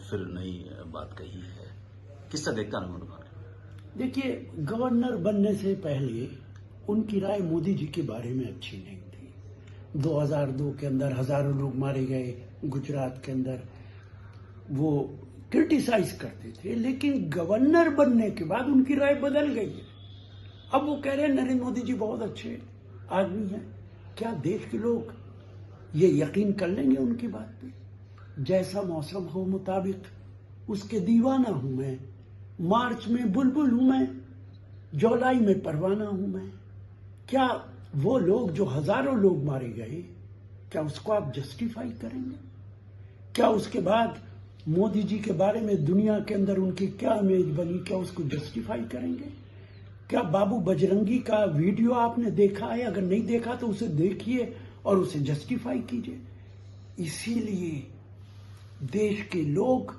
फिर नई बात कही है, किस तरह देखता है उन्होंने? देखिए, गवर्नर बनने से पहले उनकी राय मोदी जी के बारे में अच्छी नहीं थी। 2002 के अंदर हजारों लोग मारे गए गुजरात के अंदर, वो क्रिटिसाइज करते थे, लेकिन गवर्नर बनने के बाद उनकी राय बदल गई है। अब वो कह रहे हैं नरेंद्र मोदी जी बहुत अच्छे आदमी हैं। क्या देश के लोग ये यकीन कर लेंगे उनकी बात पे? जैसा मौसम हो मुताबिक उसके दीवाना हूं मैं, मार्च में बुलबुल हूं मैं, जुलाई में परवाना हूं मैं। क्या वो लोग जो हजारों लोग मारे गए, क्या उसको आप जस्टिफाई करेंगे? क्या उसके बाद मोदी जी के बारे में दुनिया के अंदर उनकी क्या इमेज बनी, क्या उसको जस्टिफाई करेंगे? क्या बाबू बजरंगी का वीडियो आपने देखा है? अगर नहीं देखा तो उसे देखिए और उसे जस्टिफाई कीजिए। इसीलिए देश के लोग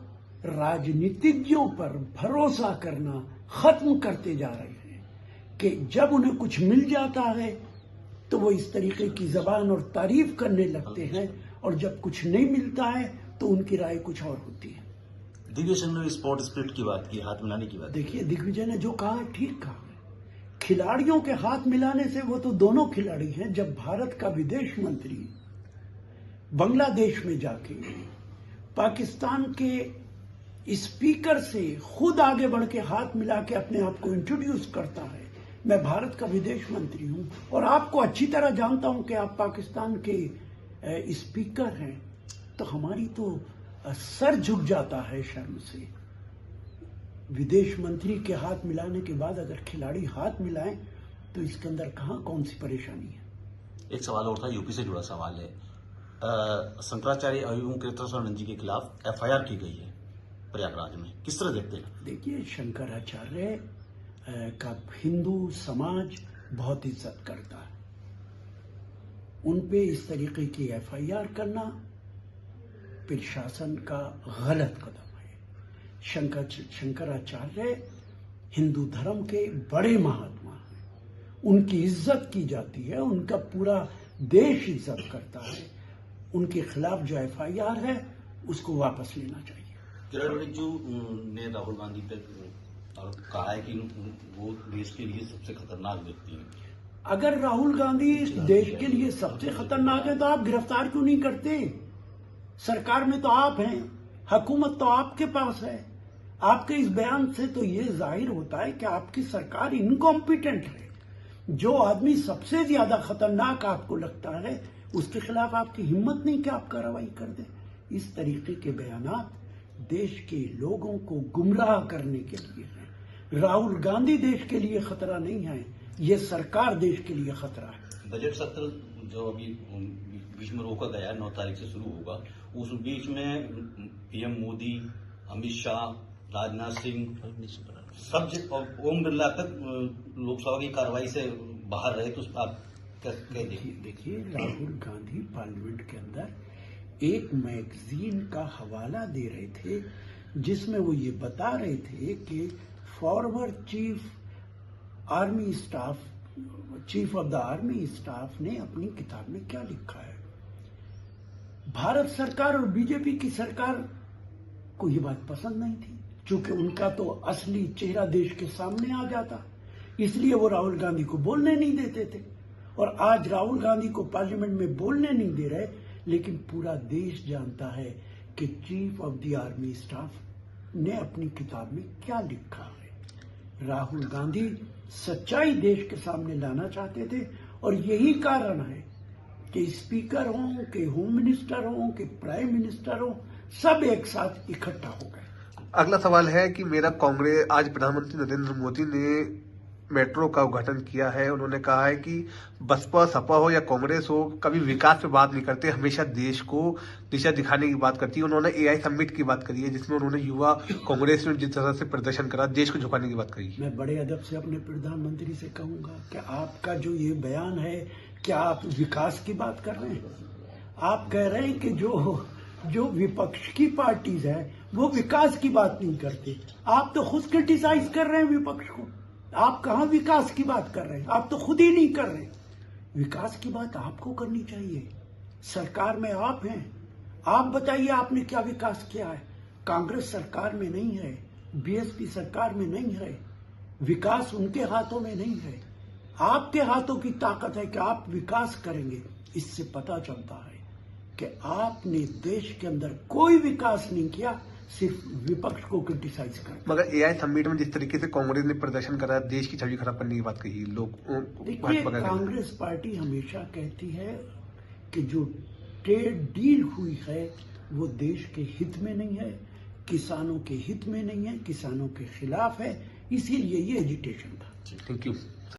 राजनीतिज्ञों पर भरोसा करना खत्म करते जा रहे हैं कि जब उन्हें कुछ मिल जाता है तो वो इस तरीके की जबान और तारीफ करने लगते हैं, और जब कुछ नहीं मिलता है तो उनकी राय कुछ और होती है। दिग्विजय ने स्पोर्ट स्पिरिट की बात की, हाथ मिलाने की बात। देखिए, दिग्विजय ने जो कहा ठीक कहा। खिलाड़ियों के हाथ मिलाने से, वो तो दोनों खिलाड़ी हैं। जब भारत का विदेश मंत्री बांग्लादेश में जाके पाकिस्तान के स्पीकर से खुद आगे बढ़ के हाथ मिला के अपने आप को इंट्रोड्यूस करता है, मैं भारत का विदेश मंत्री हूं और आपको अच्छी तरह जानता हूं कि आप पाकिस्तान के स्पीकर हैं, तो हमारी तो सर झुक जाता है शर्म से। विदेश मंत्री के हाथ मिलाने के बाद अगर खिलाड़ी हाथ मिलाएं तो इसके अंदर कौन सी परेशानी है? एक सवाल और था, यूपी से जुड़ा सवाल है। शंकराचार्य एवं कृष्णानंद जी के खिलाफ एफआईआर की गई है प्रयागराज में, किस तरह देखते हैं? देखिए, शंकराचार्य का हिंदू समाज बहुत इज्जत करता है। उन पे इस तरीके की एफआईआर करना प्रशासन का गलत कदम है। शंकराचार्य हिंदू धर्म के बड़े महात्मा हैं, उनकी इज्जत की जाती है, उनका पूरा देश इज्जत करता है। उनके खिलाफ जो एफआईआर है उसको वापस लेना चाहिए। किरण रिजिजू ने राहुल गांधी पर कहा है कि वो देश के लिए सबसे खतरनाक व्यक्ति हैं। अगर राहुल गांधी देश के लिए सबसे खतरनाक है तो आप गिरफ्तार क्यों नहीं करते? सरकार में तो आप हैं, हुकूमत तो आपके पास है। आपके इस बयान से तो ये जाहिर होता है कि आपकी सरकार इनकॉम्पिटेंट है। जो आदमी सबसे ज्यादा खतरनाक आपको लगता है उसके खिलाफ आपकी हिम्मत नहीं कि आप कार्रवाई कर दें। इस तरीके के बयानात देश के लोगों को गुमराह करने के लिए हैं। राहुल गांधी देश के लिए खतरा नहीं है, ये सरकार देश के लिए खतरा है। बजट सत्र जो अभी बीच में रोका गया है, 9 तारीख से शुरू होगा, उस बीच में पीएम मोदी, अमित शाह, राजनाथ सिंह सब ओम बिरला तक लोकसभा की कार्रवाई से बाहर रहे, तो आप क्या देखिए, राहुल गांधी पार्लियामेंट के अंदर एक मैगजीन का हवाला दे रहे थे जिसमें वो ये बता रहे थे कि former chief of the army staff ने अपनी किताब में क्या लिखा है। भारत सरकार और बीजेपी की सरकार को ये बात पसंद नहीं थी, क्योंकि उनका तो असली चेहरा देश के सामने आ जाता, इसलिए वो राहुल गांधी को बोलने नहीं देते थे। और आज राहुल गांधी को पार्लियामेंट में बोलने नहीं दे रहे, लेकिन पूरा देश जानता है कि chief of the army staff ने अपनी किताब में क्या लिखा है। राहुल गांधी सच्चाई देश के सामने लाना चाहते थे, और यही कारण है कि स्पीकर हों, कि होम मिनिस्टर हों, कि प्राइम मिनिस्टर हों, सब एक साथ इकट्ठा हो गए। अगला सवाल है कि मेरा कांग्रेस, आज प्रधानमंत्री नरेंद्र मोदी ने मेट्रो का उद्घाटन किया है। उन्होंने कहा है कि बसपा, सपा हो या कांग्रेस हो, कभी विकास पे बात नहीं करते, हमेशा देश को दिशा दिखाने की बात करती है। उन्होंने एआई समिट की बात करी है, जिसमें उन्होंने युवा कांग्रेस में जिस तरह से प्रदर्शन करा, देश को झुकाने की बात कही। मैं बड़े अदब से अपने प्रधानमंत्री से कहूंगा कि आपका जो ये बयान है, क्या आप विकास की बात कर रहे हैं? आप कह रहे हैं कि जो विपक्ष की पार्टीज है वो विकास की बात नहीं करते। आप तो खुद क्रिटिसाइज कर रहे हैं विपक्ष को। आप कहां विकास की बात कर रहे हैं? आप तो खुद ही नहीं कर रहे। विकास की बात आपको करनी चाहिए, सरकार में आप हैं। आप बताइए आपने क्या विकास किया है। कांग्रेस सरकार में नहीं है, बीएसपी सरकार में नहीं है, विकास उनके हाथों में नहीं है। आपके हाथों की ताकत है कि आप विकास करेंगे। इससे पता चलता है कि आपने देश के अंदर कोई विकास नहीं किया, सिर्फ विपक्ष को क्रिटिसाइज कर। मगर एआई समिट में जिस तरीके से कांग्रेस ने प्रदर्शन करा, देश की छवि खराब करने की बात कही लोग। देखिए, कांग्रेस पार्टी हमेशा कहती है कि जो ट्रेड डील हुई है वो देश के हित में नहीं है, किसानों के हित में नहीं है, किसानों के खिलाफ है, इसीलिए ये एजिटेशन था। Thank you.